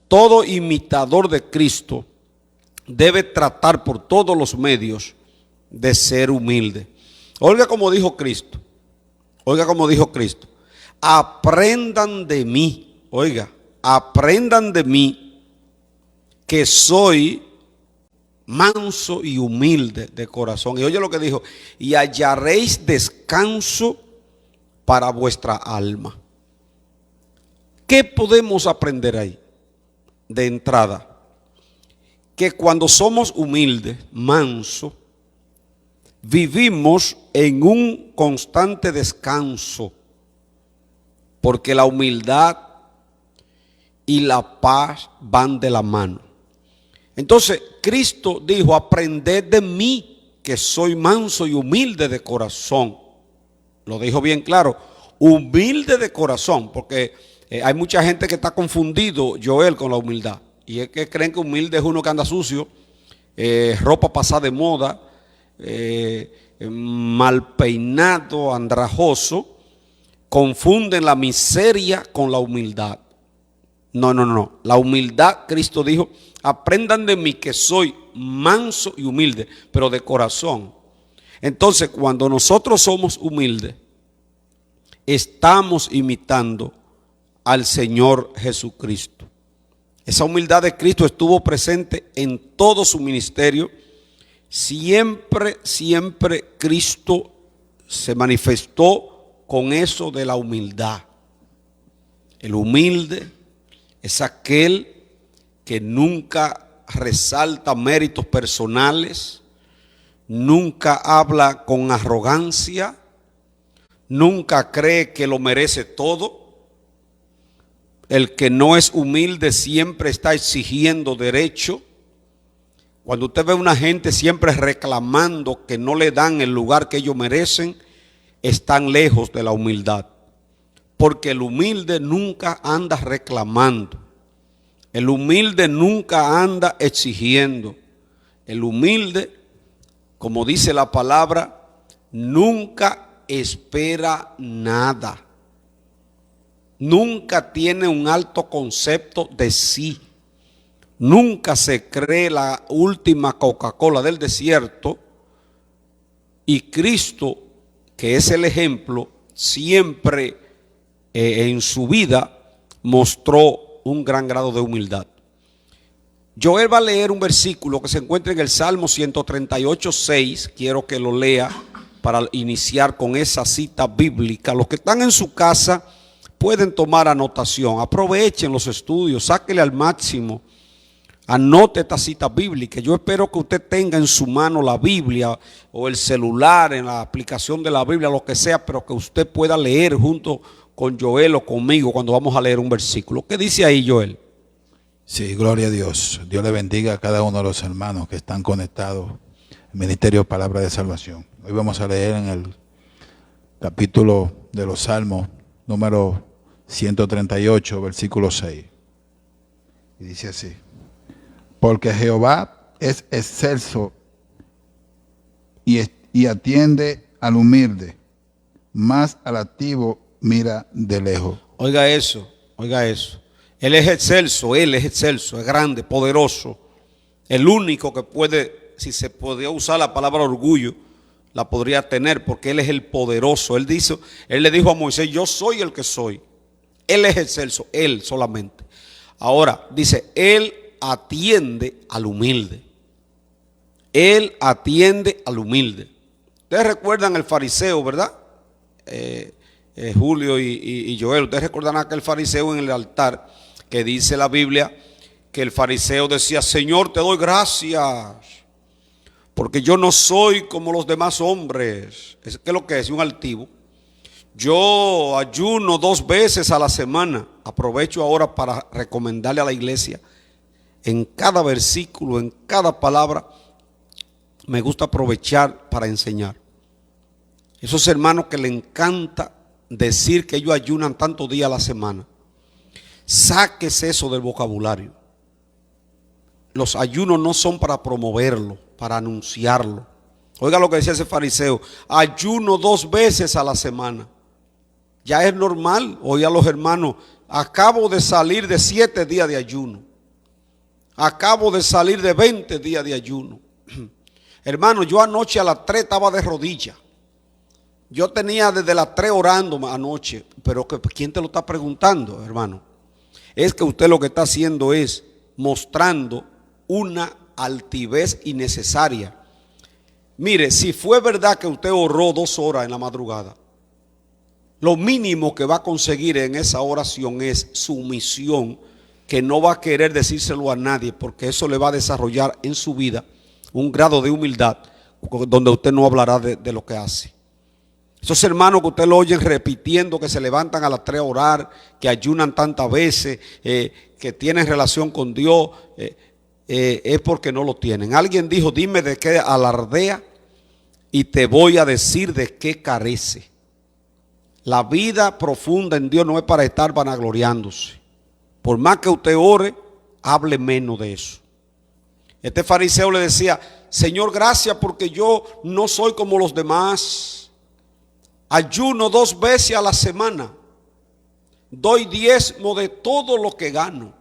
todo imitador de Cristo debe tratar por todos los medios de ser humilde. Oiga como dijo Cristo. Oiga como dijo Cristo. Aprendan de mí. Oiga, aprendan de mí que soy manso y humilde de corazón. Y oye lo que dijo. Y hallaréis descanso para vuestra alma. ¿Qué podemos aprender ahí? De entrada, que cuando somos humildes, mansos, vivimos en un constante descanso, porque la humildad y la paz van de la mano. Entonces, Cristo dijo, aprended de mí, que soy manso y humilde de corazón. Lo dijo bien claro, humilde de corazón, porque hay mucha gente que está confundido, Joel, con la humildad. Y es que creen que humilde es uno que anda sucio, ropa pasada de moda, mal peinado, andrajoso. Confunden la miseria con la humildad. No, no, no. La humildad, Cristo dijo, aprendan de mí que soy manso y humilde, pero de corazón. Entonces, cuando nosotros somos humildes, estamos imitando al Señor Jesucristo. Esa humildad de Cristo estuvo presente en todo su ministerio. Siempre, siempre Cristo se manifestó con eso de la humildad. El humilde es aquel que nunca resalta méritos personales, nunca habla con arrogancia, nunca cree que lo merece todo. El que no es humilde siempre está exigiendo derecho. Cuando usted ve a una gente siempre reclamando que no le dan el lugar que ellos merecen, están lejos de la humildad. Porque el humilde nunca anda reclamando. El humilde nunca anda exigiendo. El humilde, como dice la palabra, nunca espera nada. Nunca tiene un alto concepto de sí. Nunca se cree la última Coca-Cola del desierto. Y Cristo, que es el ejemplo, siempre en su vida mostró un gran grado de humildad. Joel va a leer un versículo que se encuentra en el Salmo 138:6. Quiero que lo lea para iniciar con esa cita bíblica. Los que están en su casa pueden tomar anotación. Aprovechen los estudios, sáquenle al máximo. Anote esta cita bíblica. Yo espero que usted tenga en su mano la Biblia o el celular, en la aplicación de la Biblia, lo que sea, pero que usted pueda leer junto con Joel o conmigo cuando vamos a leer un versículo. ¿Qué dice ahí, Joel? Sí, gloria a Dios. Dios le bendiga a cada uno de los hermanos que están conectados al Ministerio Palabra de Salvación. Hoy vamos a leer en el capítulo de los Salmos, número 138, versículo 6. Y dice así: porque Jehová es excelso y atiende al humilde, más al altivo mira de lejos. Oiga eso, oiga eso. Él es excelso, es grande, poderoso. El único que puede, si se podía usar la palabra orgullo, la podría tener, porque Él es el poderoso. Él le dijo a Moisés, yo soy el que soy. Él es excelso, Él solamente. Ahora, dice, Él atiende al humilde. Él atiende al humilde. Ustedes recuerdan el fariseo, ¿verdad? Julio y Joel. Ustedes recordarán aquel fariseo en el altar que dice la Biblia que el fariseo decía, Señor, te doy gracias porque yo no soy como los demás hombres. ¿Qué es lo que es? Un altivo. Yo ayuno 2 veces a la semana. Aprovecho ahora para recomendarle a la iglesia, en cada versículo, en cada palabra, me gusta aprovechar para enseñar. Esos hermanos que le encanta decir que ellos ayunan tantos días a la semana, sáquese eso del vocabulario. Los ayunos no son para promoverlo, para anunciarlo. Oiga lo que decía ese fariseo, ayuno 2 veces a la semana. Ya es normal. Oiga a los hermanos, acabo de salir de 7 días de ayuno. Acabo de salir de 20 días de ayuno. Hermano, yo anoche a las 3 estaba de rodillas. Yo tenía desde las 3 orando anoche. Pero ¿quién te lo está preguntando, hermano? Es que usted lo que está haciendo es mostrando una altivez innecesaria. Mire, si fue verdad que usted oró 2 horas en la madrugada, lo mínimo que va a conseguir en esa oración es sumisión, que no va a querer decírselo a nadie, porque eso le va a desarrollar en su vida un grado de humildad donde usted no hablará de lo que hace. Esos hermanos que usted lo oyen repitiendo, que se levantan a las 3 a orar, que ayunan tantas veces, que tienen relación con Dios, es porque no lo tienen. Alguien dijo: dime de qué alardea y te voy a decir de qué carece. La vida profunda en Dios no es para estar vanagloriándose. Por más que usted ore, hable menos de eso. Este fariseo le decía: Señor, gracias porque yo no soy como los demás. Ayuno 2 veces a la semana. Doy diezmo de todo lo que gano.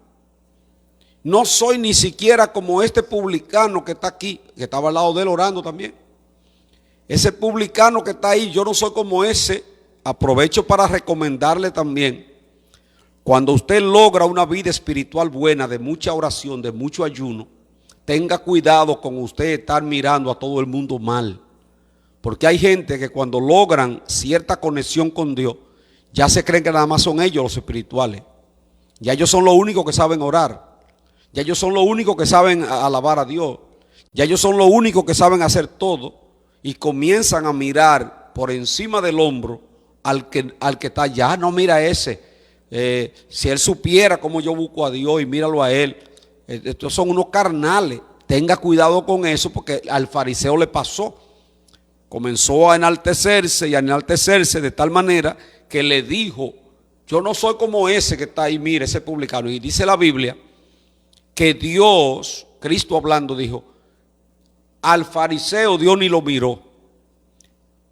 No soy ni siquiera como este publicano que está aquí, que estaba al lado de él orando también. Ese publicano que está ahí, yo no soy como ese. Aprovecho para recomendarle también: cuando usted logra una vida espiritual buena, de mucha oración, de mucho ayuno, tenga cuidado con usted estar mirando a todo el mundo mal. Porque hay gente que cuando logran cierta conexión con Dios, ya se creen que nada más son ellos los espirituales. Ya ellos son los únicos que saben orar. Ya ellos son los únicos que saben alabar a Dios. Ya ellos son los únicos que saben hacer todo. Y comienzan a mirar por encima del hombro al que está allá. No, mira ese. Si él supiera cómo yo busco a Dios, y míralo a él. Estos son unos carnales. Tenga cuidado con eso, porque al fariseo le pasó. Comenzó a enaltecerse y a enaltecerse de tal manera que le dijo: yo no soy como ese que está ahí, mire, ese publicano. Y dice la Biblia que Dios, Cristo hablando, dijo: al fariseo Dios ni lo miró.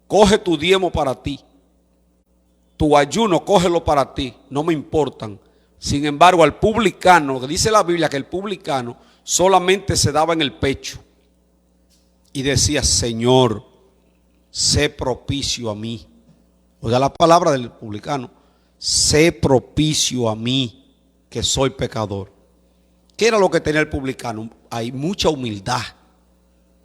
Coge tu diezmo para ti. Tu ayuno, cógelo para ti. No me importan. Sin embargo, al publicano, dice la Biblia que el publicano solamente se daba en el pecho y decía: Señor, sé propicio a mí. O sea, la palabra del publicano: sé propicio a mí, que soy pecador. ¿Qué era lo que tenía el publicano? Hay mucha humildad,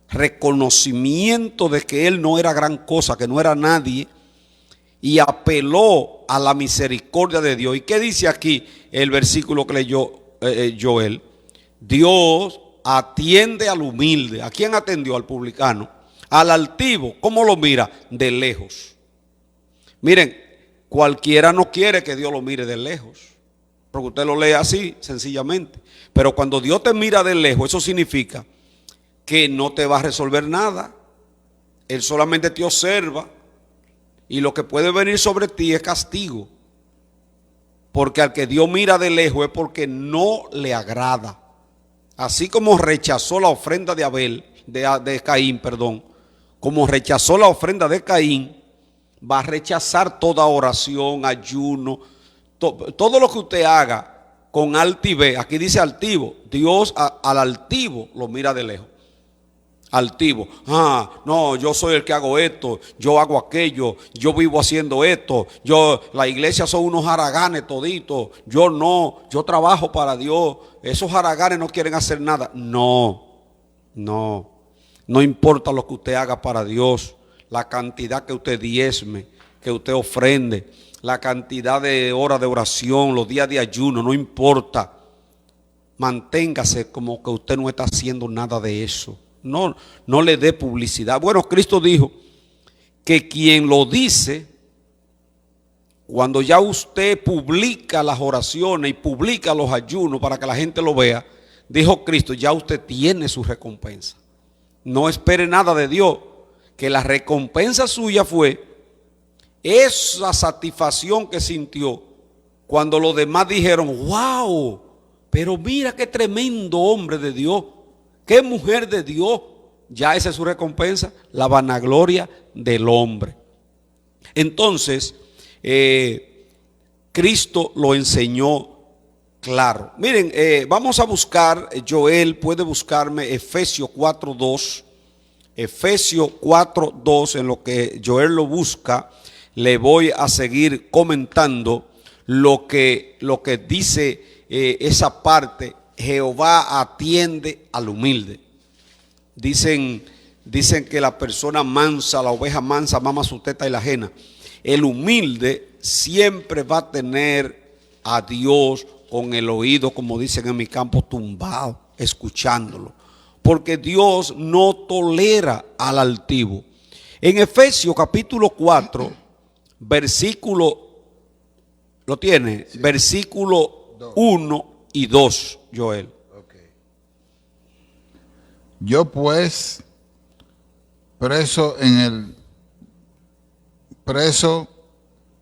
reconocimiento de que él no era gran cosa, que no era nadie, y apeló a la misericordia de Dios. ¿Y qué dice aquí el versículo que leyó Joel? Dios atiende al humilde. ¿A quién atendió? Al publicano. Al altivo, ¿cómo lo mira? De lejos. Miren, cualquiera no quiere que Dios lo mire de lejos, porque usted lo lee así, sencillamente. Pero cuando Dios te mira de lejos, eso significa que no te va a resolver nada. Él solamente te observa, y lo que puede venir sobre ti es castigo. Porque al que Dios mira de lejos es porque no le agrada. Así como rechazó la ofrenda de Abel, de Caín, como rechazó la ofrenda de Caín, va a rechazar toda oración, ayuno, todo lo que usted haga con altivez. Aquí dice altivo. Dios al altivo lo mira de lejos. Altivo: no, yo soy el que hago esto, yo hago aquello, yo vivo haciendo esto, la iglesia son unos haraganes toditos, yo trabajo para Dios, esos haraganes no quieren hacer nada. No importa lo que usted haga para Dios, la cantidad que usted diezme, que usted ofrende, la cantidad de horas de oración, los días de ayuno, no importa. Manténgase como que usted no está haciendo nada de eso. No le dé publicidad. Bueno, Cristo dijo que quien lo dice, cuando ya usted publica las oraciones y publica los ayunos para que la gente lo vea, dijo Cristo, ya usted tiene su recompensa. No espere nada de Dios, que la recompensa suya fue esa satisfacción que sintió cuando los demás dijeron: wow, pero mira qué tremendo hombre de Dios, qué mujer de Dios. Ya esa es su recompensa, la vanagloria del hombre. Entonces, Cristo lo enseñó claro. Miren, vamos a buscar, Joel puede buscarme Efesios 4:2. Efesios 4:2, en lo que Joel lo busca, le voy a seguir comentando lo que dice esa parte. Jehová atiende al humilde. Dicen que la persona mansa, la oveja mansa, mama su teta y la ajena. El humilde siempre va a tener a Dios con el oído, como dicen en mi campo, tumbado, escuchándolo. Porque Dios no tolera al altivo. En Efesios capítulo 4, versículo, ¿lo tiene? Sí. Versículo 1 y 2, Joel. Okay. Yo pues, preso en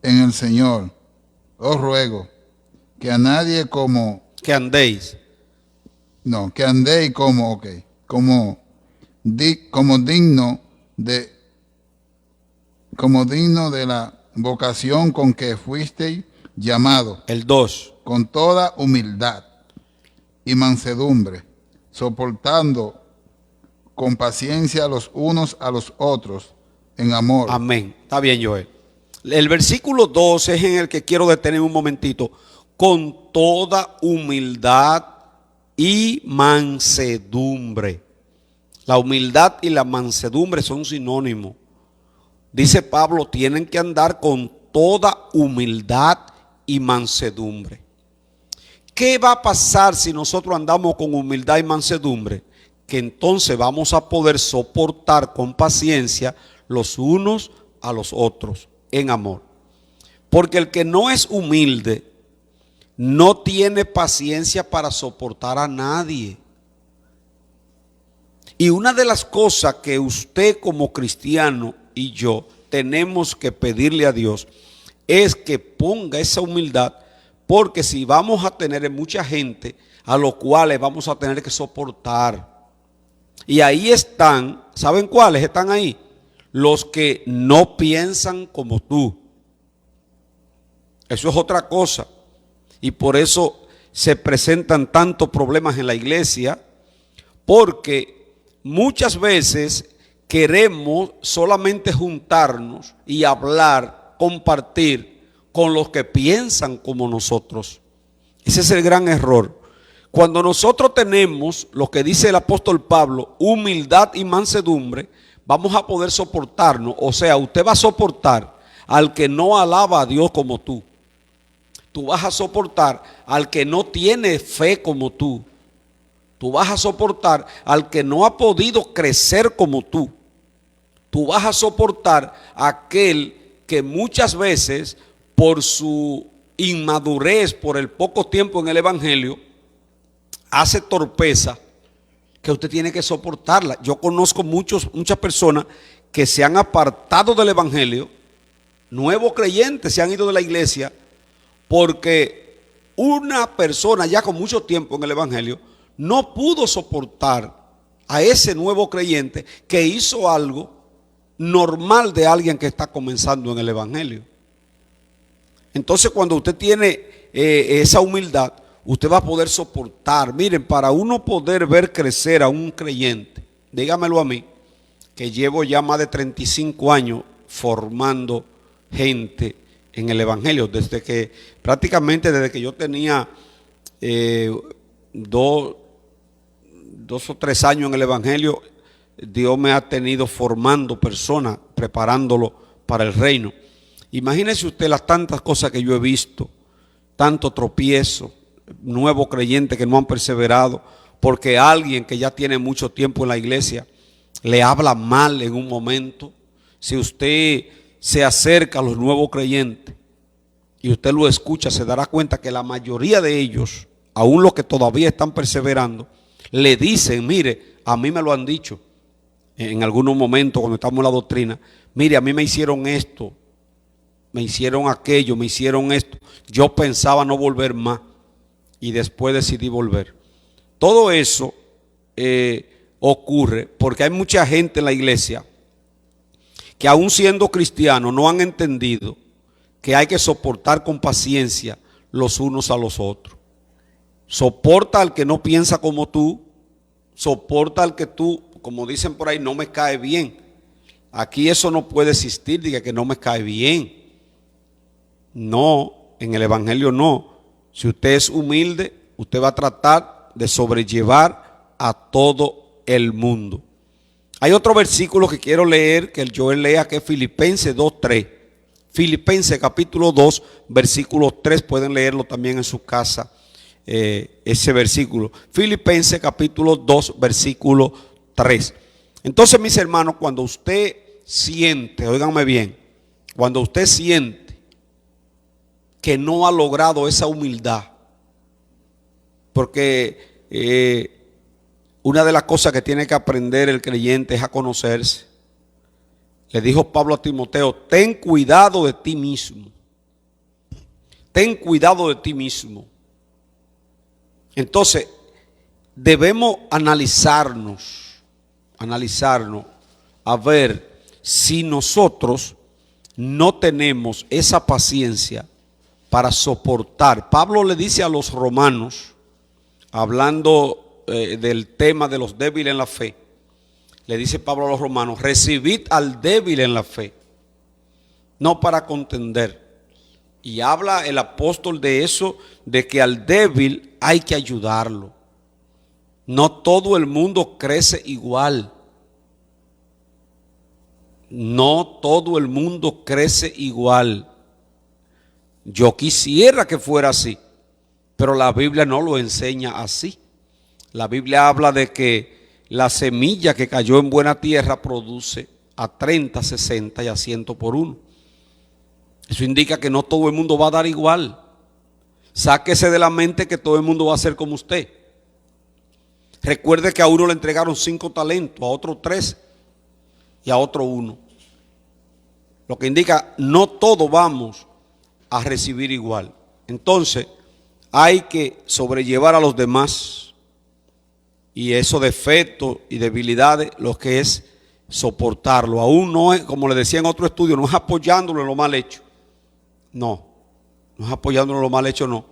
el Señor, os ruego que a nadie que andéis como digno de la vocación con que fuisteis llamados. El 2. Con toda humildad y mansedumbre, soportando con paciencia los unos a los otros en amor. Amén. Está bien, Joel. El versículo 2 es en el que quiero detener un momentito. Con toda humildad y mansedumbre. La humildad y la mansedumbre son sinónimos. Dice Pablo, tienen que andar con toda humildad y mansedumbre. ¿Qué va a pasar si nosotros andamos con humildad y mansedumbre? Que entonces vamos a poder soportar con paciencia los unos a los otros en amor. Porque el que no es humilde no tiene paciencia para soportar a nadie. Y una de las cosas que usted como cristiano y yo tenemos que pedirle a Dios es que ponga esa humildad, porque si vamos a tener mucha gente a los cuales vamos a tener que soportar. Y ahí están, ¿saben cuáles están ahí? Los que no piensan como tú. Eso es otra cosa. Y por eso se presentan tantos problemas en la iglesia, porque muchas veces queremos solamente juntarnos y hablar, compartir con los que piensan como nosotros. Ese es el gran error. Cuando nosotros tenemos lo que dice el apóstol Pablo, humildad y mansedumbre, vamos a poder soportarnos. O sea, usted va a soportar al que no alaba a Dios como tú. Tú vas a soportar al que no tiene fe como tú. Tú vas a soportar al que no ha podido crecer como tú. Tú vas a soportar a aquel que muchas veces, por su inmadurez, por el poco tiempo en el evangelio, hace torpeza, que usted tiene que soportarla. Yo conozco muchas personas que se han apartado del evangelio, nuevos creyentes se han ido de la iglesia, porque una persona ya con mucho tiempo en el evangelio no pudo soportar a ese nuevo creyente que hizo algo normal de alguien que está comenzando en el evangelio. Entonces, cuando usted tiene esa humildad, usted va a poder soportar. Miren, para uno poder ver crecer a un creyente, dígamelo a mí, que llevo ya más de 35 años formando gente en el evangelio, prácticamente desde que yo tenía 2 o 3 años en el evangelio, Dios me ha tenido formando personas, preparándolo para el reino. Imagínese usted las tantas cosas que yo he visto, tanto tropiezo, nuevos creyentes que no han perseverado, porque alguien que ya tiene mucho tiempo en la iglesia le habla mal en un momento. Si usted se acerca a los nuevos creyentes y usted lo escucha, se dará cuenta que la mayoría de ellos, aún los que todavía están perseverando, le dicen, mire, a mí me lo han dicho en algunos momentos cuando estamos en la doctrina, mire, a mí me hicieron esto, me hicieron aquello, me hicieron esto, yo pensaba no volver más y después decidí volver. Todo eso ocurre porque hay mucha gente en la iglesia que aún siendo cristianos no han entendido que hay que soportar con paciencia los unos a los otros. soporta al que no piensa como tú, soporta al que tú, como dicen por ahí, no me cae bien. Aquí eso no puede existir, diga que no me cae bien. No, en el Evangelio no. Si usted es humilde, usted va a tratar de sobrellevar a todo el mundo. Hay otro versículo que quiero leer, que el Joel lea, que es Filipenses 2:3. Filipenses capítulo 2, versículo 3, pueden leerlo también en su casa, ese versículo. Filipenses capítulo 2, versículo 3. Entonces, mis hermanos, cuando usted siente, óiganme bien, cuando usted siente que no ha logrado esa humildad, porque una de las cosas que tiene que aprender el creyente es a conocerse. Le dijo Pablo a Timoteo, ten cuidado de ti mismo. Ten cuidado de ti mismo. Entonces, debemos analizarnos a ver si nosotros no tenemos esa paciencia para soportar. Pablo le dice a los romanos, hablando del tema de los débiles en la fe, le dice Pablo a los romanos, recibid al débil en la fe, no para contender. Y habla el apóstol de eso, de que al débil hay que ayudarlo. No todo el mundo crece igual. No todo el mundo crece igual. Yo quisiera que fuera así, pero la Biblia no lo enseña así. La Biblia habla de que la semilla que cayó en buena tierra produce a 30, 60 y a 100 por uno. Eso indica que no todo el mundo va a dar igual. Sáquese de la mente que todo el mundo va a ser como usted. Recuerde que a uno le entregaron 5 talentos, a otro 3 y a otro 1. Lo que indica, no todos vamos a recibir igual. Entonces, hay que sobrellevar a los demás. Y esos defectos y debilidades, lo que es soportarlo. Aún no es, como le decía en otro estudio, no es apoyándolo en lo mal hecho. No es apoyándolo en lo mal hecho, no.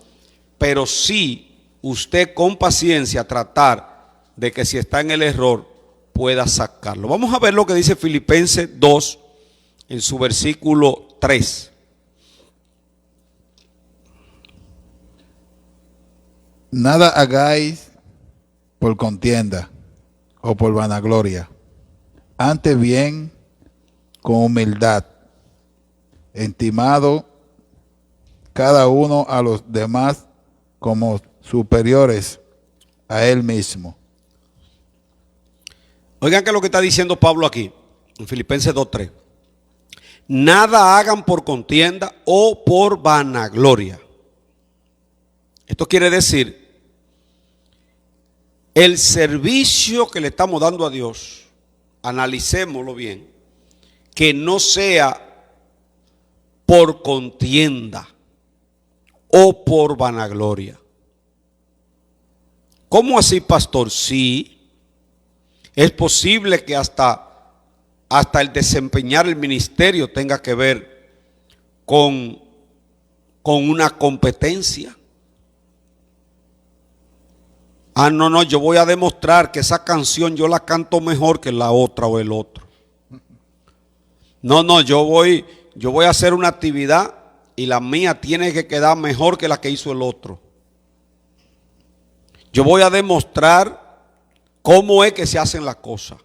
Pero sí, usted con paciencia tratar de que si está en el error, pueda sacarlo. Vamos a ver lo que dice Filipenses 2, en su versículo 3. Nada hagáis por contienda o por vanagloria, antes bien con humildad, estimado cada uno a los demás como superiores a él mismo. Oigan que lo que está diciendo Pablo aquí, en Filipenses 2:3. Nada hagan por contienda o por vanagloria. Esto quiere decir, el servicio que le estamos dando a Dios, analicémoslo bien, que no sea por contienda o por vanagloria. ¿Cómo así, pastor? Sí, es posible que hasta el desempeñar el ministerio tenga que ver con una competencia. No, yo voy a demostrar que esa canción yo la canto mejor que la otra o el otro. No, yo voy a hacer una actividad y la mía tiene que quedar mejor que la que hizo el otro. Yo voy a demostrar cómo es que se hacen las cosas.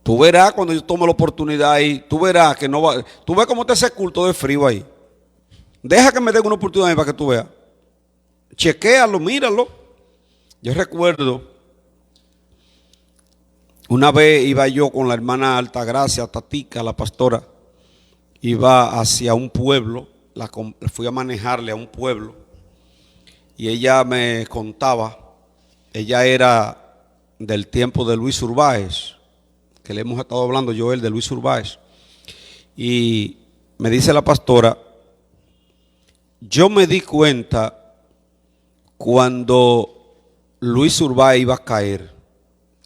Tú verás cuando yo tome la oportunidad ahí, tú verás que no va. Tú ves cómo está ese culto de frío ahí. Deja que me den una oportunidad para que tú veas. Chequéalo, míralo. Yo recuerdo, una vez iba yo con la hermana Altagracia, Tatica, la pastora, iba hacia un pueblo, fui a manejarle a un pueblo, y ella me contaba, ella era del tiempo de Luis Urbáez, que le hemos estado hablando, Joel, de Luis Urbáez, y me dice la pastora, yo me di cuenta cuando Luis Urbáez iba a caer.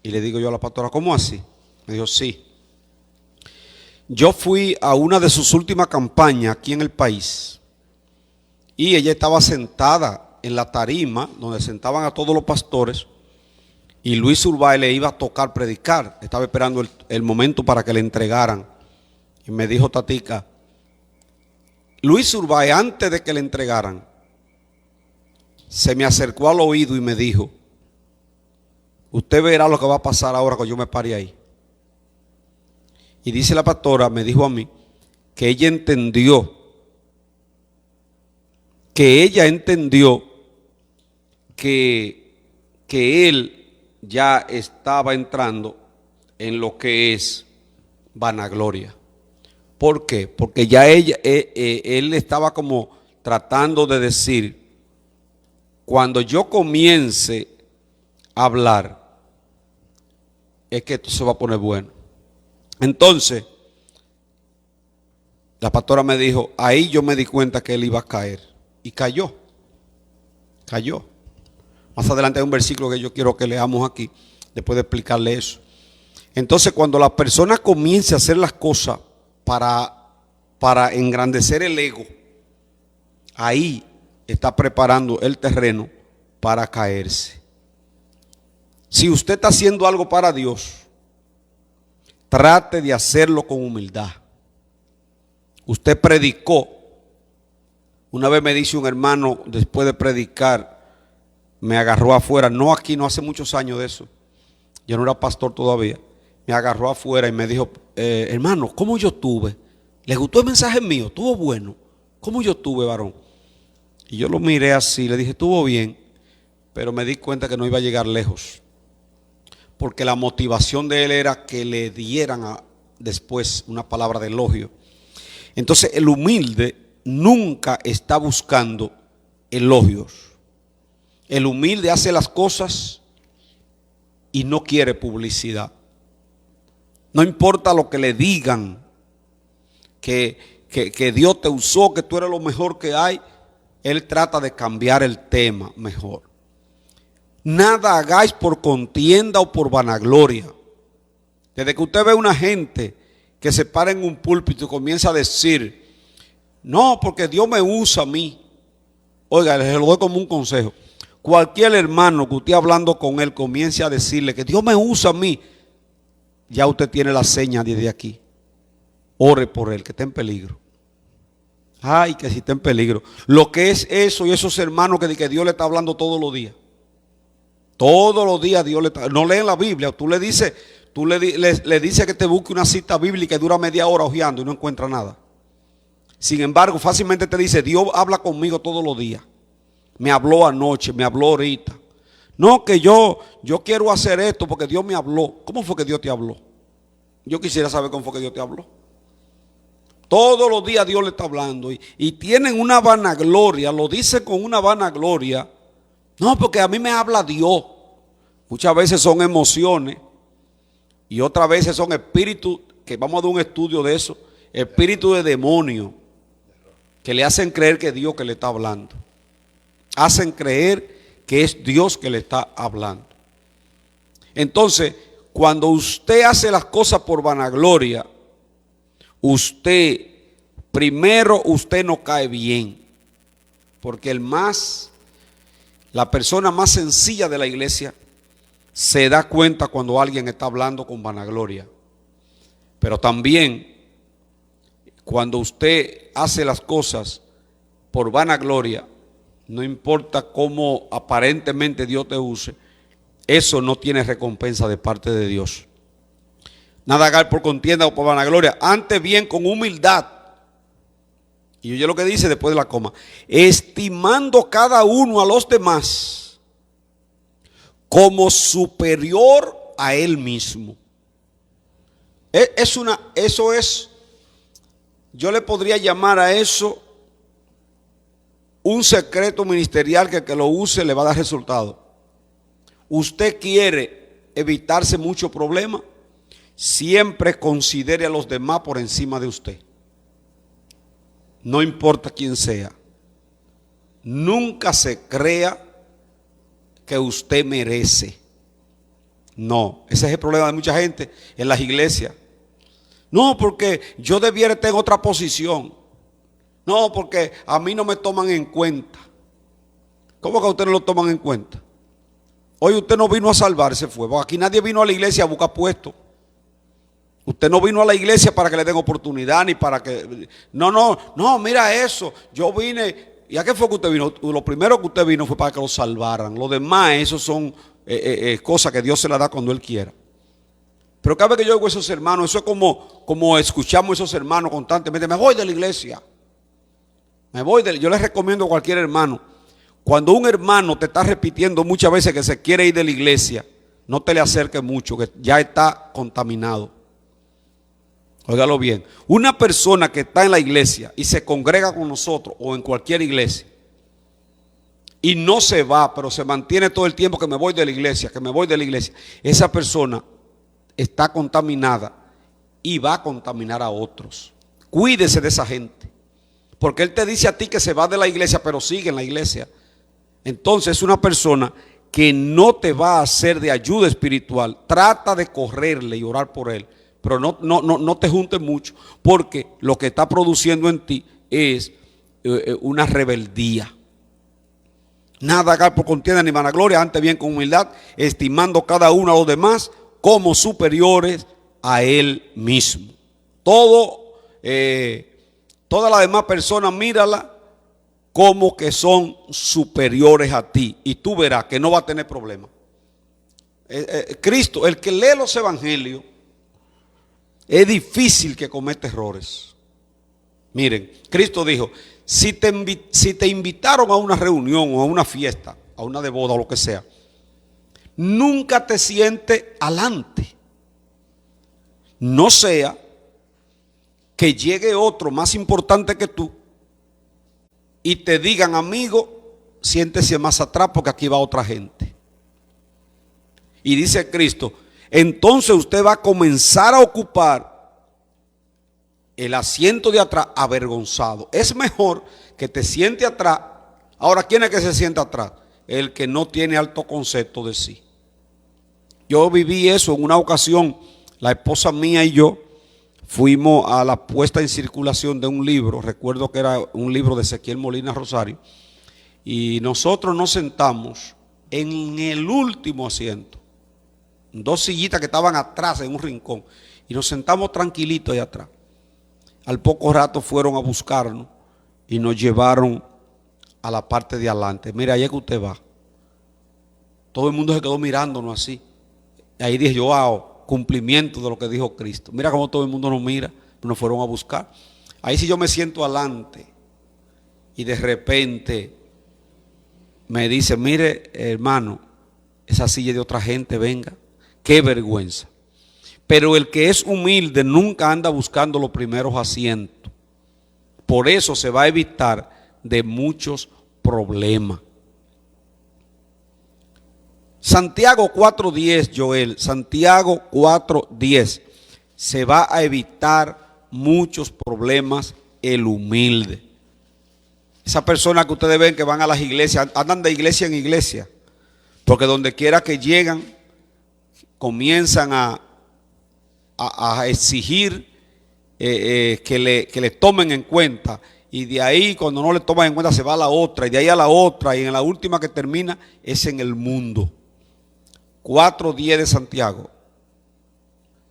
Y le digo yo a la pastora, ¿cómo así? Me dijo, sí. Yo fui a una de sus últimas campañas aquí en el país y ella estaba sentada en la tarima donde sentaban a todos los pastores y Luis Urbay le iba a tocar predicar. Estaba esperando el momento para que le entregaran. Y me dijo Tatica, Luis Urbay, antes de que le entregaran, se me acercó al oído y me dijo, usted verá lo que va a pasar ahora cuando yo me pare ahí. Y dice la pastora, me dijo a mí, que ella entendió que él ya estaba entrando en lo que es vanagloria. ¿Por qué? Porque ya él estaba como tratando de decir, cuando yo comience a hablar, es que esto se va a poner bueno. Entonces, la pastora me dijo, ahí yo me di cuenta que él iba a caer. Y cayó. Más adelante hay un versículo que yo quiero que leamos aquí, después de explicarle eso. Entonces, cuando la persona comience a hacer las cosas para engrandecer el ego, ahí está preparando el terreno para caerse. Si usted está haciendo algo para Dios, trate de hacerlo con humildad. Usted predicó. Una vez me dice un hermano, después de predicar, me agarró afuera. No aquí, no hace muchos años de eso. Yo no era pastor todavía. Me agarró afuera y me dijo, hermano, ¿cómo yo estuve? ¿Le gustó el mensaje mío? ¿Estuvo bueno? ¿Cómo yo estuve, varón? Y yo lo miré así, le dije, estuvo bien, pero me di cuenta que no iba a llegar lejos. Porque la motivación de él era que le dieran después una palabra de elogio. Entonces el humilde nunca está buscando elogios. El humilde hace las cosas y no quiere publicidad. No importa lo que le digan, que Dios te usó, que tú eres lo mejor que hay. Él trata de cambiar el tema mejor. Nada hagáis por contienda o por vanagloria. Desde que usted ve una gente que se para en un púlpito y comienza a decir, no, porque Dios me usa a mí. Oiga, les lo doy como un consejo. Cualquier hermano que usted hablando con él comience a decirle que Dios me usa a mí, ya usted tiene la seña desde aquí. Ore por él, que está en peligro. Ay, que si está en peligro. Lo que es eso y esos hermanos que Dios le está hablando todos los días. Todos los días Dios le está, no leen la Biblia. Tú le dices que te busque una cita bíblica y dura media hora hojeando y no encuentra nada. Sin embargo, fácilmente te dice, Dios habla conmigo todos los días. Me habló anoche, me habló ahorita. No, que yo quiero hacer esto porque Dios me habló. ¿Cómo fue que Dios te habló? Yo quisiera saber cómo fue que Dios te habló. Todos los días Dios le está hablando y tienen una vanagloria, lo dice con una vanagloria. No, porque a mí me habla Dios. Muchas veces son emociones y otras veces son espíritus, que vamos a dar un estudio de eso, espíritus de demonio que le hacen creer que es Dios que le está hablando. Hacen creer que es Dios que le está hablando. Entonces, cuando usted hace las cosas por vanagloria, primero usted no cae bien, porque la persona más sencilla de la iglesia se da cuenta cuando alguien está hablando con vanagloria. Pero también cuando usted hace las cosas por vanagloria, no importa cómo aparentemente Dios te use, eso no tiene recompensa de parte de Dios. Nada hagáis por contienda o por vanagloria, antes bien con humildad. Y oye lo que dice después de la coma, estimando cada uno a los demás como superior a él mismo. Yo le podría llamar a eso un secreto ministerial que el que lo use le va a dar resultado. Usted quiere evitarse muchos problemas, siempre considere a los demás por encima de usted. No importa quién sea. Nunca se crea que usted merece. No, ese es el problema de mucha gente en las iglesias. No, porque yo debiera estar en otra posición. No, porque a mí no me toman en cuenta. ¿Cómo que a usted no lo toman en cuenta? Hoy usted no vino a salvarse, fue. Aquí nadie vino a la iglesia a buscar puesto. Usted no vino a la iglesia para que le den oportunidad ni para que... No, mira eso. Yo vine... ¿Y a qué fue que usted vino? Lo primero que usted vino fue para que lo salvaran. Lo demás, eso son cosas que Dios se las da cuando Él quiera. Pero cada vez que yo oigo a esos hermanos, eso es como escuchamos a esos hermanos constantemente. Me voy de la iglesia. Yo les recomiendo a cualquier hermano. Cuando un hermano te está repitiendo muchas veces que se quiere ir de la iglesia, no te le acerques mucho, que ya está contaminado. Óigalo bien. Una persona que está en la iglesia y se congrega con nosotros o en cualquier iglesia y no se va, pero se mantiene todo el tiempo que me voy de la iglesia, esa persona está contaminada y va a contaminar a otros. Cuídese de esa gente, porque él te dice a ti que se va de la iglesia, pero sigue en la iglesia. Entonces es una persona que no te va a hacer de ayuda espiritual. Trata de correrle y orar por él, pero no te juntes mucho, porque lo que está produciendo en ti es una rebeldía. Nada haga por contienda ni vanagloria, antes bien con humildad, estimando cada uno a los demás como superiores a él mismo. Todas las demás personas, mírala como que son superiores a ti, y tú verás que no va a tener problema. Cristo, el que lee los evangelios, es difícil que cometa errores. Miren, Cristo dijo, si te invitaron a una reunión o a una fiesta, a una de boda o lo que sea, nunca te sientes adelante. No sea que llegue otro más importante que tú y te digan, amigo, siéntese más atrás porque aquí va otra gente. Y dice Cristo, entonces usted va a comenzar a ocupar el asiento de atrás avergonzado. Es mejor que te siente atrás. Ahora, ¿quién es que se sienta atrás? El que no tiene alto concepto de sí. Yo viví eso en una ocasión. La esposa mía y yo fuimos a la puesta en circulación de un libro. Recuerdo que era un libro de Ezequiel Molina Rosario. Y nosotros nos sentamos en el último asiento. Dos sillitas que estaban atrás en un rincón. Y nos sentamos tranquilitos ahí atrás. Al poco rato fueron a buscarnos y nos llevaron a la parte de adelante. Mira, ahí es que usted va. Todo el mundo se quedó mirándonos así. Y ahí dije yo, wow, cumplimiento de lo que dijo Cristo. Mira cómo todo el mundo nos mira, nos fueron a buscar. Ahí sí yo me siento adelante y de repente me dice, mire hermano, esa silla es de otra gente, venga. Qué vergüenza. Pero el que es humilde nunca anda buscando los primeros asientos. Por eso se va a evitar de muchos problemas. Santiago 4:10, Joel, Santiago 4:10, se va a evitar muchos problemas el humilde. Esa persona que ustedes ven que van a las iglesias, andan de iglesia en iglesia, porque donde quiera que llegan, comienzan a exigir que le tomen en cuenta, y de ahí cuando no le toman en cuenta se va a la otra, y de ahí a la otra, y en la última que termina es en el mundo. 4:10 de Santiago.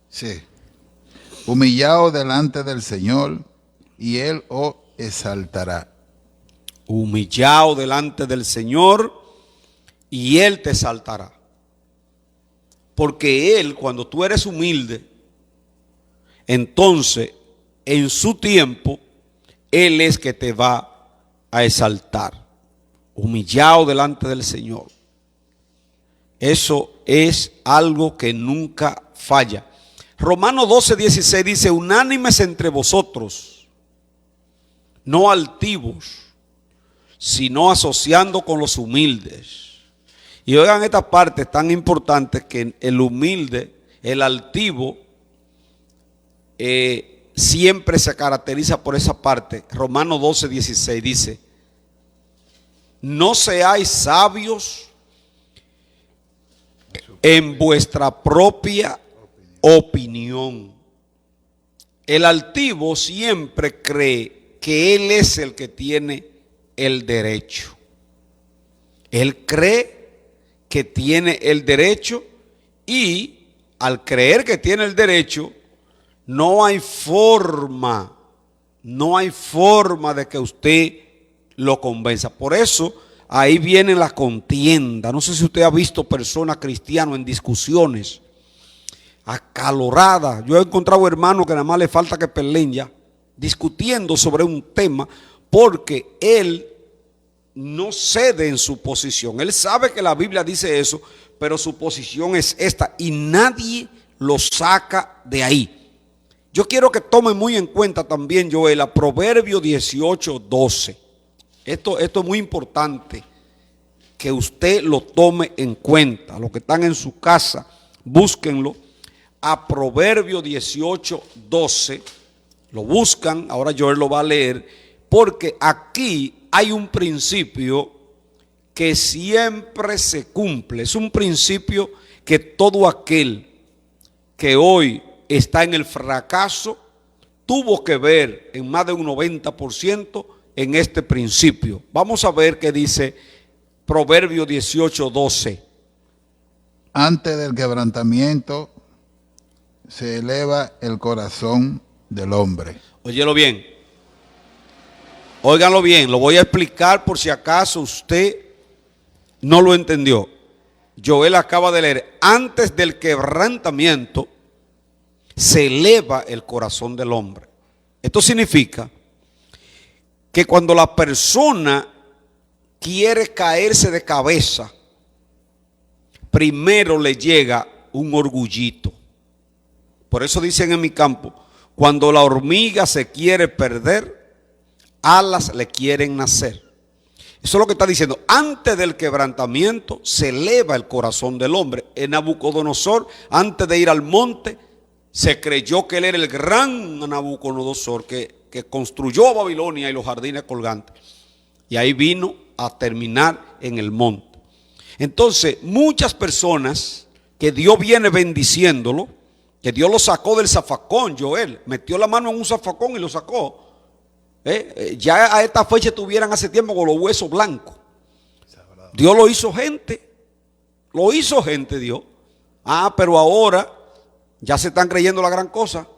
Sí. Humillado delante del Señor y Él os exaltará. Humillado delante del Señor y Él te exaltará. Porque Él, cuando tú eres humilde, entonces en su tiempo Él es que te va a exaltar. Humillado delante del Señor. Eso es algo que nunca falla. Romanos 12:16 dice, unánimes entre vosotros, no altivos, sino asociando con los humildes. Y oigan esta parte tan importante, que el humilde, el altivo, siempre se caracteriza por esa parte. Romanos 12:16 dice, no seáis sabios en vuestra propia opinión. El altivo siempre cree que él es el que tiene el derecho. Él cree que tiene el derecho y al creer que tiene el derecho, no hay forma de que usted lo convenza. Por eso ahí viene la contienda. No sé si usted ha visto personas cristianas en discusiones acaloradas. Yo he encontrado hermanos que nada más le falta que peleen ya, discutiendo sobre un tema, porque él no cede en su posición. Él sabe que la Biblia dice eso, pero su posición es esta y nadie lo saca de ahí. Yo quiero que tome muy en cuenta también, Joel, a Proverbio 18:12. Esto es muy importante que usted lo tome en cuenta. Los que están en su casa, búsquenlo. A Proverbio 18:12. Lo buscan, ahora Joel lo va a leer, porque aquí hay un principio que siempre se cumple. Es un principio que todo aquel que hoy está en el fracaso tuvo que ver en más de un 90% en este principio. Vamos a ver qué dice Proverbio 18:12. Antes del quebrantamiento se eleva el corazón del hombre. Óyelo bien. Óiganlo bien, lo voy a explicar por si acaso usted no lo entendió. Joel acaba de leer, antes del quebrantamiento se eleva el corazón del hombre. Esto significa que cuando la persona quiere caerse de cabeza, primero le llega un orgullito. Por eso dicen en mi campo, cuando la hormiga se quiere perder, alas le quieren nacer. Eso es lo que está diciendo. Antes del quebrantamiento se eleva el corazón del hombre. En Nabucodonosor, antes de ir al monte, se creyó que él era el gran Nabucodonosor que construyó Babilonia y los jardines colgantes. Y ahí vino a terminar en el monte. Entonces, muchas personas que Dios viene bendiciéndolo, que Dios lo sacó del zafacón, Joel, metió la mano en un zafacón y lo sacó. Ya a esta fecha estuvieran hace tiempo con los huesos blancos. Dios lo hizo gente. Lo hizo gente Dios. Pero ahora ya se están creyendo la gran cosa.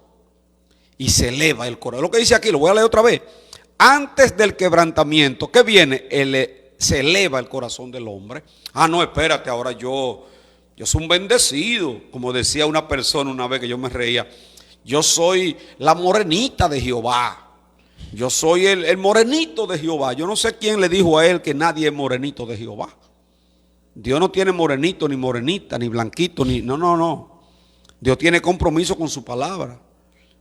Y se eleva el corazón. Lo que dice aquí, lo voy a leer otra vez. Antes del quebrantamiento, ¿qué viene? Se eleva el corazón del hombre. No, espérate, ahora yo soy un bendecido. Como decía una persona una vez que yo me reía. Yo soy la morenita de Jehová. Yo soy el morenito de Jehová. Yo no sé quién le dijo a él que nadie es morenito de Jehová. Dios no tiene morenito, ni morenita, ni blanquito, ni... No. Dios tiene compromiso con su palabra.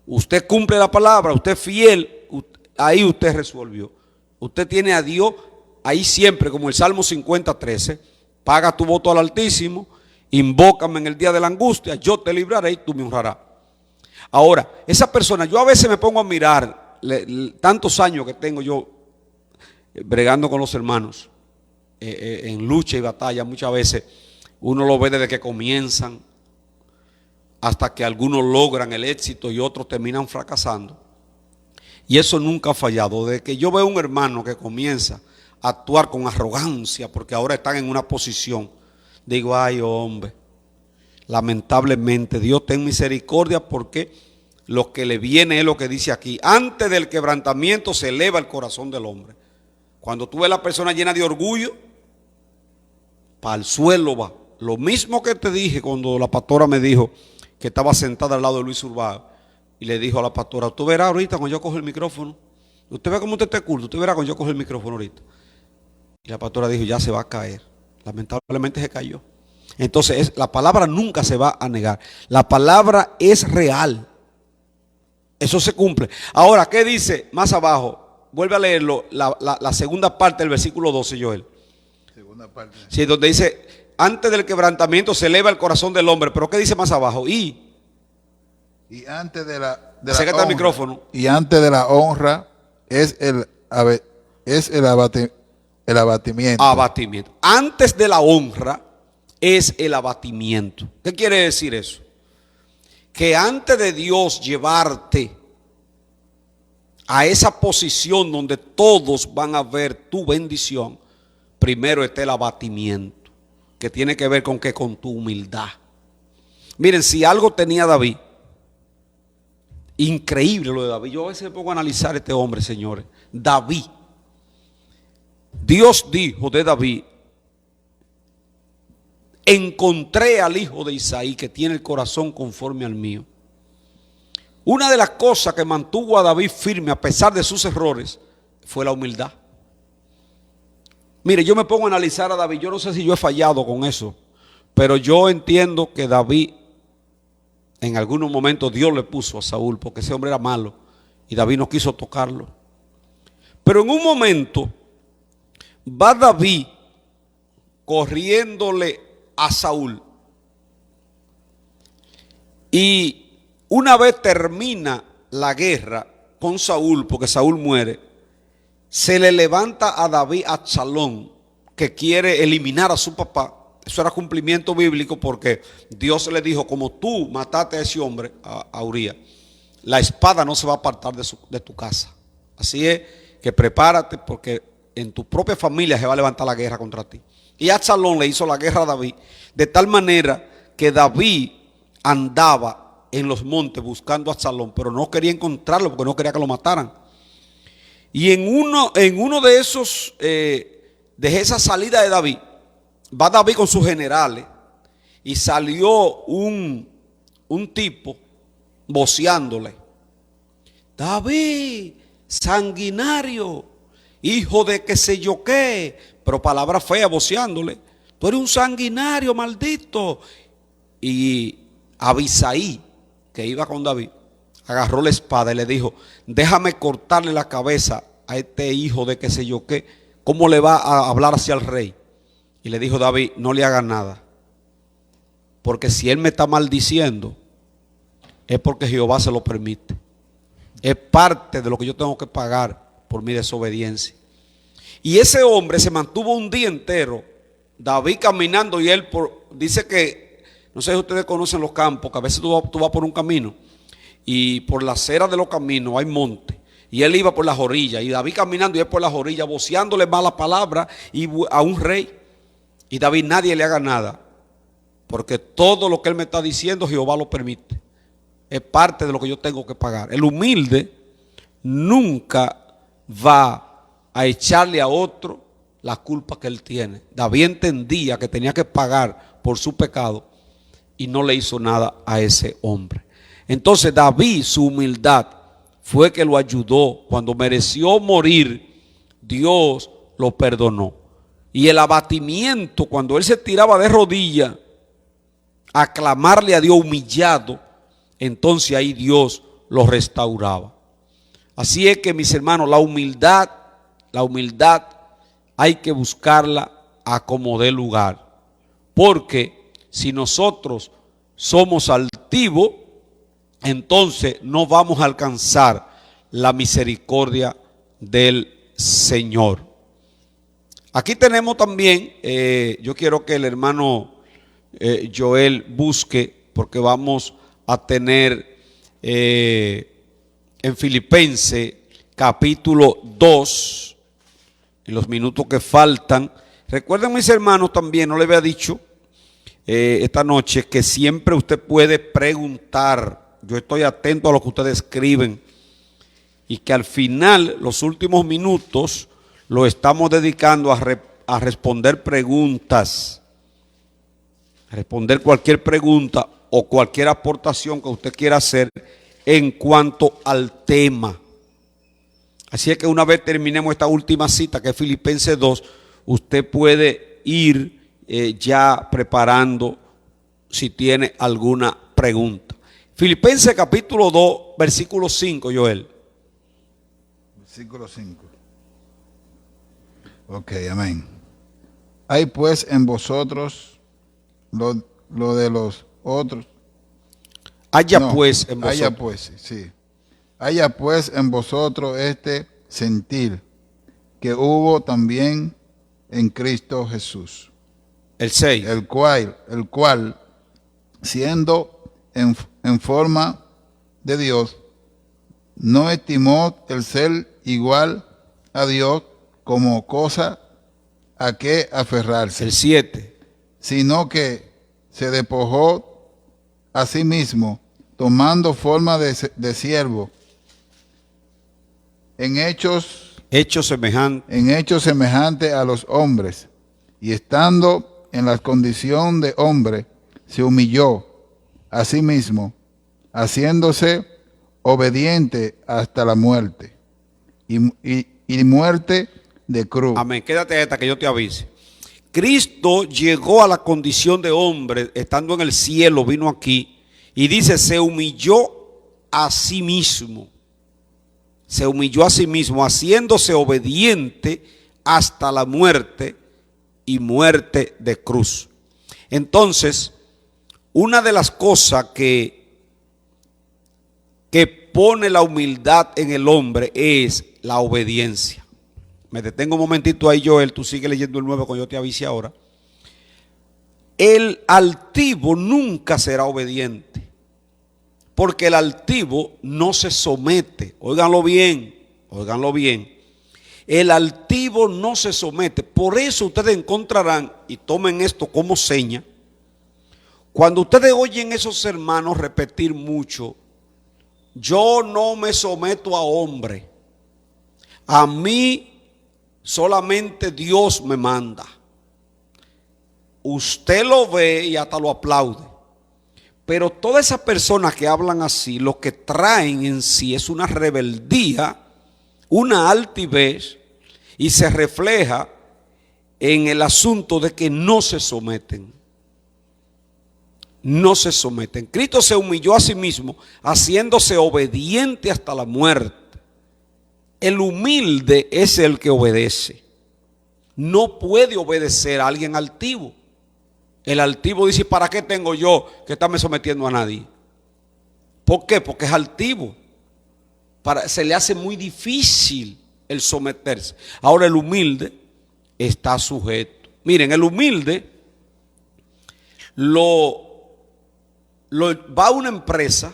Usted cumple la palabra, usted es fiel, ahí usted resolvió. Usted tiene a Dios ahí siempre, como el Salmo 50:13. Paga tu voto al Altísimo, invócame en el día de la angustia, yo te libraré y tú me honrarás. Ahora, esa persona, yo a veces me pongo a mirar... tantos años que tengo yo bregando con los hermanos en lucha y batalla, muchas veces uno lo ve desde que comienzan hasta que algunos logran el éxito y otros terminan fracasando, y eso nunca ha fallado. Desde que yo veo un hermano que comienza a actuar con arrogancia porque ahora están en una posición, digo, ay hombre, lamentablemente Dios ten misericordia, porque lo que le viene es lo que dice aquí. Antes del quebrantamiento se eleva el corazón del hombre. Cuando tú ves a la persona llena de orgullo, para el suelo va. Lo mismo que te dije cuando la pastora me dijo que estaba sentada al lado de Luis Urbano, y le dijo a la pastora, tú verás ahorita cuando yo cojo el micrófono. Usted ve cómo usted está culto, usted verá cuando yo cojo el micrófono ahorita. Y la pastora dijo, ya se va a caer. Lamentablemente se cayó. Entonces la palabra nunca se va a negar. La palabra es real. Eso se cumple. Ahora, ¿qué dice más abajo? Vuelve a leerlo, la segunda parte del versículo 12, Joel. Segunda parte. Sí, donde dice, antes del quebrantamiento se eleva el corazón del hombre. Pero ¿qué dice más abajo? Y antes de la acércate al micrófono. Y antes de la honra es el abatimiento. Abatimiento. Antes de la honra es el abatimiento. ¿Qué quiere decir eso? Que antes de Dios llevarte a esa posición donde todos van a ver tu bendición, primero está el abatimiento, que tiene que ver con que con tu humildad. Miren, si algo tenía David, increíble lo de David. Yo a veces me pongo a analizar a este hombre, señores. David. Dios dijo de David: encontré al hijo de Isaí que tiene el corazón conforme al mío. Una de las cosas que mantuvo a David firme a pesar de sus errores fue la humildad. Mire, yo me pongo a analizar a David. Yo no sé si yo he fallado con eso, pero yo entiendo que David, en algunos momentos Dios le puso a Saúl porque ese hombre era malo y David no quiso tocarlo. Pero en un momento va David corriéndole a Saúl, y una vez termina la guerra con Saúl, porque Saúl muere, se le levanta a David Absalón, que quiere eliminar a su papá. Eso era cumplimiento bíblico, porque Dios le dijo: como tú mataste a ese hombre, a Urías, la espada no se va a apartar de tu casa. Así es que prepárate, porque en tu propia familia se va a levantar la guerra contra ti. Y Absalón le hizo la guerra a David, de tal manera que David andaba en los montes buscando a Absalón, pero no quería encontrarlo porque no quería que lo mataran. Y en uno de esos, de esa salida de David, va David con sus generales y salió un tipo voceándole: David, sanguinario, hijo de qué sé yo qué, pero palabra fea, voceándole: tú eres un sanguinario, maldito. Y Abisaí, que iba con David, agarró la espada y le dijo: déjame cortarle la cabeza a este hijo de qué sé yo qué. ¿Cómo le va a hablar hacia el rey? Y le dijo David: no le haga nada, porque si él me está maldiciendo es porque Jehová se lo permite. Es parte de lo que yo tengo que pagar por mi desobediencia. Y ese hombre se mantuvo un día entero, David caminando, y él dice que, no sé si ustedes conocen los campos, que a veces tú vas por un camino y por la acera de los caminos hay monte, y él iba por las orillas, y David caminando y él por las orillas voceándole malas palabras a un rey. Y David: nadie le haga nada, porque todo lo que él me está diciendo Jehová lo permite. Es parte de lo que yo tengo que pagar. El humilde nunca va a echarle a otro la culpa que él tiene. David entendía que tenía que pagar por su pecado y no le hizo nada a ese hombre. Entonces David, su humildad fue que lo ayudó. Cuando mereció morir, Dios lo perdonó. Y el abatimiento, cuando él se tiraba de rodillas a clamarle a Dios humillado, entonces ahí Dios lo restauraba. Así es que, mis hermanos, la humildad hay que buscarla a como dé lugar. Porque si nosotros somos altivos, entonces no vamos a alcanzar la misericordia del Señor. Aquí tenemos también, yo quiero que el hermano Joel busque, porque vamos a tener en Filipenses capítulo 2, en los minutos que faltan. Recuerden, mis hermanos, también, no les había dicho esta noche, que siempre usted puede preguntar. Yo estoy atento a lo que ustedes escriben, y que al final, los últimos minutos, lo estamos dedicando a responder preguntas, a responder cualquier pregunta o cualquier aportación que usted quiera hacer en cuanto al tema. Así es que una vez terminemos esta última cita, que es Filipenses 2, usted puede ir ya preparando si tiene alguna pregunta. Filipenses capítulo 2, versículo 5, Joel. Versículo 5. Ok, amén. Hay pues en vosotros lo de los otros. Haya pues en vosotros. Haya pues, sí. Haya pues en vosotros este sentir que hubo también en Cristo Jesús. El 6. El cual siendo en forma de Dios, no estimó el ser igual a Dios como cosa a qué aferrarse, El 7. sino que se despojó a sí mismo, tomando forma de siervo, en hechos semejantes a los hombres, y estando en la condición de hombre, se humilló a sí mismo, haciéndose obediente hasta la muerte, y muerte de cruz. Amén. Quédate hasta que yo te avise. Cristo llegó a la condición de hombre, estando en el cielo, vino aquí, y dice, se humilló a sí mismo. Se humilló a sí mismo, haciéndose obediente hasta la muerte y muerte de cruz. Entonces, una de las cosas que pone la humildad en el hombre es la obediencia. Me detengo un momentito ahí, Joel, tú sigue leyendo el 9 cuando yo te avise ahora. El altivo nunca será obediente, porque el altivo no se somete. Óiganlo bien, óiganlo bien. El altivo no se somete. Por eso ustedes encontrarán, y tomen esto como seña, cuando ustedes oyen esos hermanos repetir mucho, yo no me someto a hombre, a mí solamente Dios me manda. Usted lo ve y hasta lo aplaude. Pero todas esas personas que hablan así, lo que traen en sí es una rebeldía, una altivez, y se refleja en el asunto de que no se someten. No se someten. Cristo se humilló a sí mismo, haciéndose obediente hasta la muerte. El humilde es el que obedece. No puede obedecer a alguien altivo. El altivo dice, ¿para qué tengo yo que estarme sometiendo a nadie? ¿Por qué? Porque es altivo. Se le hace muy difícil el someterse. Ahora el humilde está sujeto. Miren, el humilde va a una empresa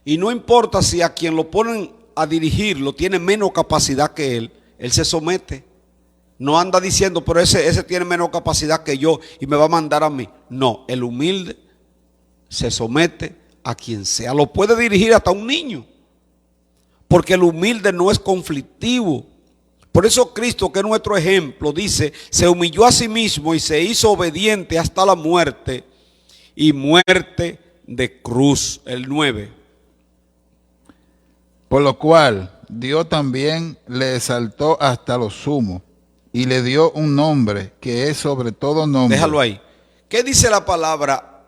y no importa si a quien lo ponen a dirigirlo tiene menos capacidad que él se somete. No anda diciendo, pero ese tiene menos capacidad que yo y me va a mandar a mí. No, el humilde se somete a quien sea. Lo puede dirigir hasta un niño, porque el humilde no es conflictivo. Por eso Cristo, que es nuestro ejemplo, dice, se humilló a sí mismo y se hizo obediente hasta la muerte, y muerte de cruz. El 9. Por lo cual Dios también le exaltó hasta lo sumo y le dio un nombre que es sobre todo nombre. Déjalo ahí. ¿Qué dice la palabra?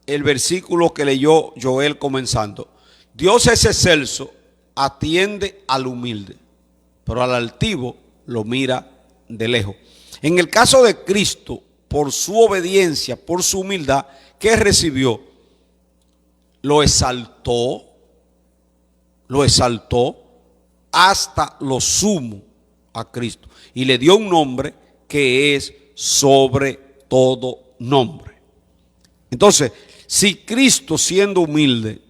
El versículo que leyó Joel comenzando. Dios es excelso, atiende al humilde, pero al altivo lo mira de lejos. En el caso de Cristo, por su obediencia, por su humildad, ¿qué recibió? Lo exaltó hasta lo sumo a Cristo, y le dio un nombre que es sobre todo nombre. Entonces, si Cristo, siendo humilde,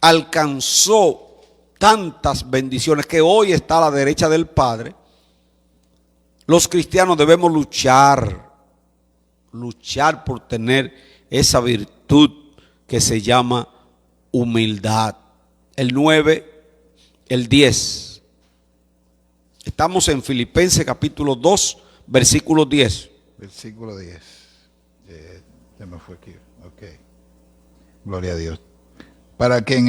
alcanzó tantas bendiciones que hoy está a la derecha del Padre, los cristianos debemos luchar por tener esa virtud que se llama humildad. El 9, el 10. Estamos en Filipenses capítulo 2, versículo 10. Versículo 10. Se me fue aquí. Ok. Gloria a Dios. Para que en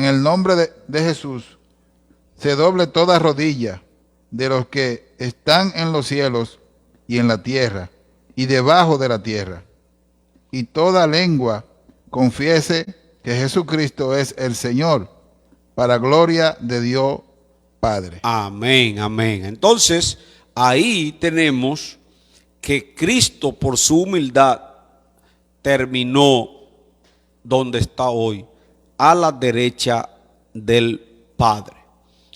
el nombre de Jesús se doble toda rodilla de los que están en los cielos y en la tierra y debajo de la tierra, y toda lengua confiese que Jesucristo es el Señor, para gloria de Dios Padre. Amén, amén. Entonces, ahí tenemos que Cristo, por su humildad, terminó donde está hoy, a la derecha del Padre.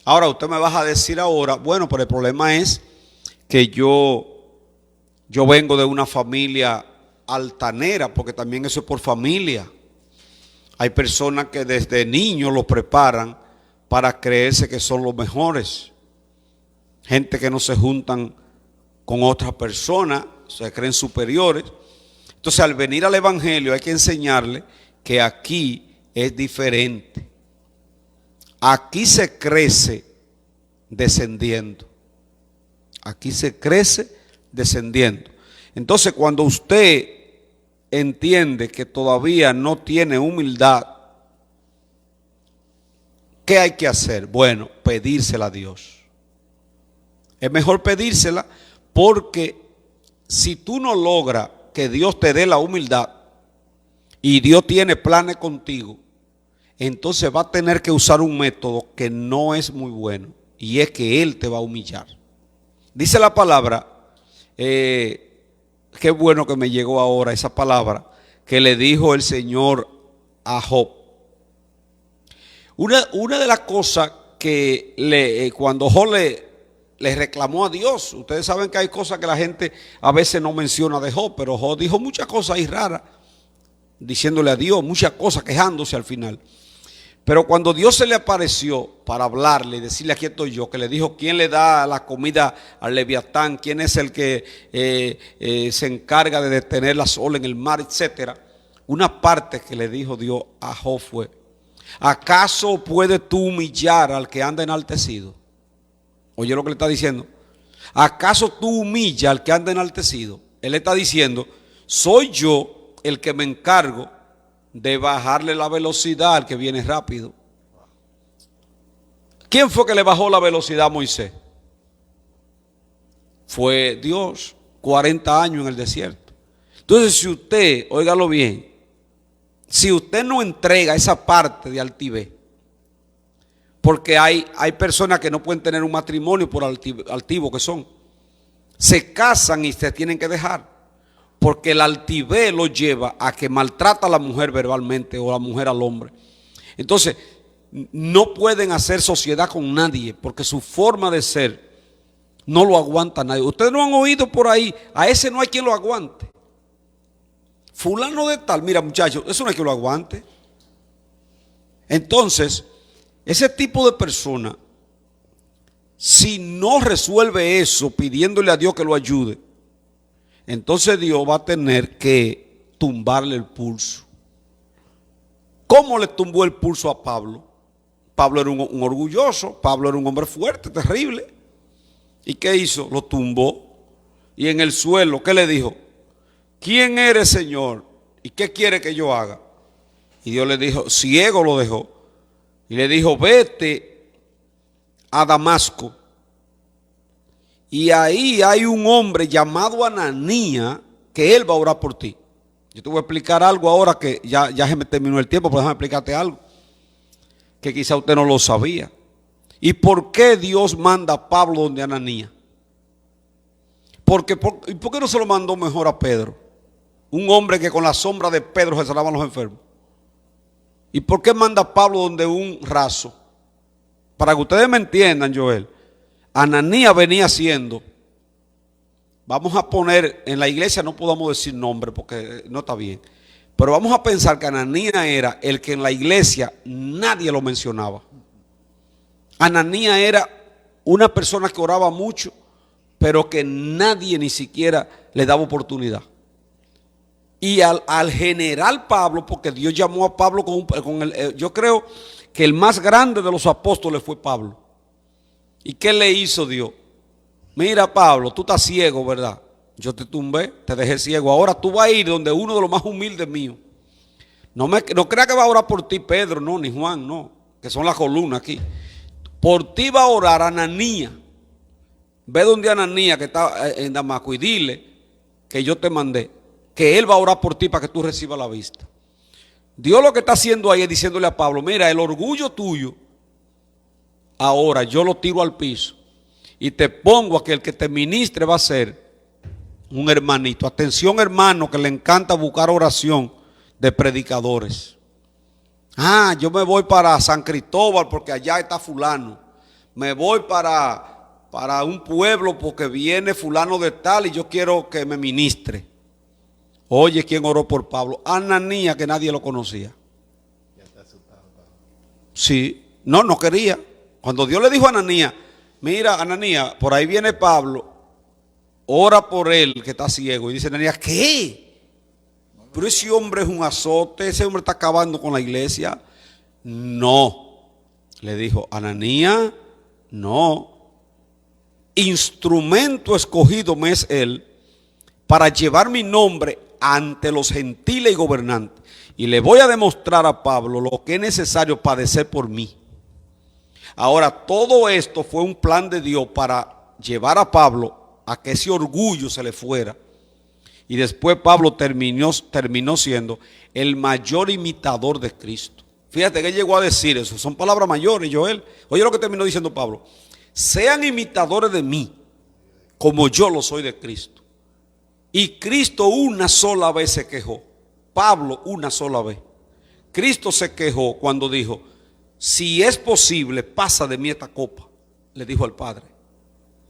Ahora usted me va a decir ahora, bueno, pero el problema es que yo vengo de una familia altanera, porque también eso es por familia. Hay personas que desde niños los preparan para creerse que son los mejores. Gente que no se juntan con otras personas, se creen superiores. Entonces, al venir al Evangelio hay que enseñarle que aquí es diferente. Aquí se crece descendiendo. Aquí se crece descendiendo. Entonces, cuando usted entiende que todavía no tiene humildad, ¿qué hay que hacer? Bueno, pedírsela a Dios. Es mejor pedírsela, porque si tú no logras que Dios te dé la humildad y Dios tiene planes contigo, entonces va a tener que usar un método que no es muy bueno, y es que Él te va a humillar. Dice la palabra, qué bueno que me llegó ahora esa palabra que le dijo el Señor a Job. Una de las cosas que cuando Job le reclamó a Dios, ustedes saben que hay cosas que la gente a veces no menciona de Job, pero Job dijo muchas cosas ahí raras, diciéndole a Dios, muchas cosas, quejándose al final. Pero cuando Dios se le apareció para hablarle y decirle, aquí estoy yo, que le dijo, ¿quién le da la comida al Leviatán? ¿Quién es el que se encarga de detener las olas en el mar, etcétera? Una parte que le dijo Dios a Job fue, ¿acaso puedes tú humillar al que anda enaltecido? Oye lo que le está diciendo. ¿Acaso tú humillas al que anda enaltecido? Él le está diciendo, soy yo el que me encargo de bajarle la velocidad al que viene rápido. ¿Quién fue que le bajó la velocidad a Moisés? Fue Dios, 40 años en el desierto. Entonces, si usted, óigalo bien, si usted no entrega esa parte de altivez, porque hay personas que no pueden tener un matrimonio por altivos que son, se casan y se tienen que dejar. Porque el altivez lo lleva a que maltrata a la mujer verbalmente o la mujer al hombre. Entonces, no pueden hacer sociedad con nadie porque su forma de ser no lo aguanta nadie. Ustedes no han oído por ahí, a ese no hay quien lo aguante. Fulano de tal, mira muchachos, eso no hay quien lo aguante. Entonces, ese tipo de persona, si no resuelve eso pidiéndole a Dios que lo ayude, entonces Dios va a tener que tumbarle el pulso. ¿Cómo le tumbó el pulso a Pablo? Pablo era un orgulloso, Pablo era un hombre fuerte, terrible. ¿Y qué hizo? Lo tumbó. Y en el suelo, ¿qué le dijo? ¿Quién eres, Señor? ¿Y qué quiere que yo haga? Y Dios le dijo, ciego lo dejó. Y le dijo, vete a Damasco. Y ahí hay un hombre llamado Ananías que él va a orar por ti. Yo te voy a explicar algo ahora que ya se me terminó el tiempo, pero déjame explicarte algo que quizá usted no lo sabía. ¿Y por qué Dios manda a Pablo donde Ananías? ¿Por qué no se lo mandó mejor a Pedro? Un hombre que con la sombra de Pedro se sanaban los enfermos. ¿Y por qué manda a Pablo donde un raso? Para que ustedes me entiendan, Joel. Ananías venía siendo, vamos a poner, en la iglesia no podamos decir nombre porque no está bien, pero vamos a pensar que Ananías era el que en la iglesia nadie lo mencionaba. Ananías era una persona que oraba mucho, pero que nadie ni siquiera le daba oportunidad. Y al general Pablo, porque Dios llamó a Pablo yo creo que el más grande de los apóstoles fue Pablo. ¿Y qué le hizo Dios? Mira, Pablo, tú estás ciego, ¿verdad? Yo te tumbé, te dejé ciego. Ahora tú vas a ir donde uno de los más humildes míos. No creas que va a orar por ti Pedro, no, ni Juan, no, que son las columnas aquí. Por ti va a orar Ananías. Ve donde Ananías, que está en Damasco, y dile que yo te mandé, que él va a orar por ti para que tú recibas la vista. Dios lo que está haciendo ahí es diciéndole a Pablo, mira, el orgullo tuyo, ahora yo lo tiro al piso y te pongo a que el que te ministre va a ser un hermanito. Atención, hermano, que le encanta buscar oración de predicadores. Yo me voy para San Cristóbal porque allá está fulano. Me voy para un pueblo porque viene fulano de tal y yo quiero que me ministre. Oye, ¿quién oró por Pablo? Ananías, que nadie lo conocía. Sí, No, no quería. Cuando Dios le dijo a Ananías, mira, Ananías, por ahí viene Pablo, ora por él que está ciego. Y dice Ananías, ¿qué? Pero ese hombre es un azote, ese hombre está acabando con la iglesia. No, le dijo Ananías, no. Instrumento escogido me es él para llevar mi nombre ante los gentiles y gobernantes. Y le voy a demostrar a Pablo lo que es necesario padecer por mí. Ahora, todo esto fue un plan de Dios para llevar a Pablo a que ese orgullo se le fuera. Y después Pablo terminó siendo el mayor imitador de Cristo. Fíjate que él llegó a decir eso. Son palabras mayores, Joel. Oye lo que terminó diciendo Pablo. Sean imitadores de mí, como yo lo soy de Cristo. Y Cristo una sola vez se quejó. Pablo una sola vez. Cristo se quejó cuando dijo, si es posible, pasa de mí esta copa, le dijo al Padre,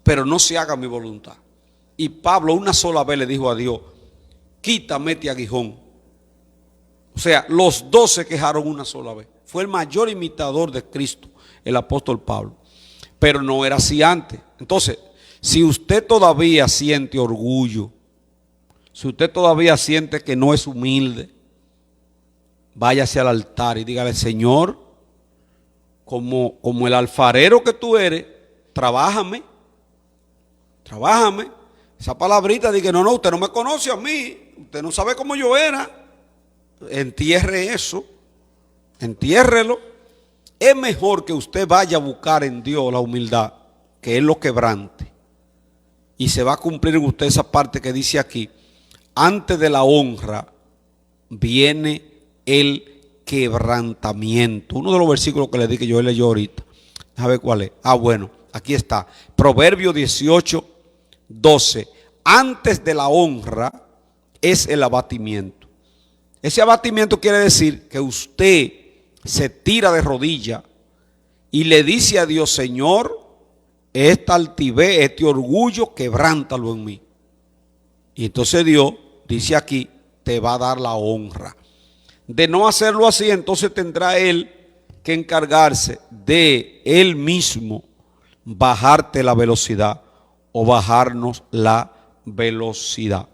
pero no se haga mi voluntad. Y Pablo una sola vez le dijo a Dios, quítame este aguijón. O sea, los dos se quejaron una sola vez. Fue el mayor imitador de Cristo, el apóstol Pablo. Pero no era así antes. Entonces, si usted todavía siente orgullo, si usted todavía siente que no es humilde, váyase al altar y dígale, Señor, como el alfarero que tú eres, trabájame. Esa palabrita de que no, usted no me conoce a mí, usted no sabe cómo yo era. Entierre eso, entiérrelo. Es mejor que usted vaya a buscar en Dios la humildad, que Él lo quebrante. Y se va a cumplir en usted esa parte que dice aquí, antes de la honra viene el quebrantamiento. Uno de los versículos que le dije que yo leyó ahorita. A ver cuál es. Bueno, aquí está. Proverbio 18, 12. Antes de la honra es el abatimiento. Ese abatimiento quiere decir que usted se tira de rodillas y le dice a Dios, Señor, esta altivez, este orgullo, quebrántalo en mí. Y entonces Dios dice aquí, te va a dar la honra. De no hacerlo así, entonces tendrá Él que encargarse de Él mismo bajarte la velocidad o bajarnos la velocidad.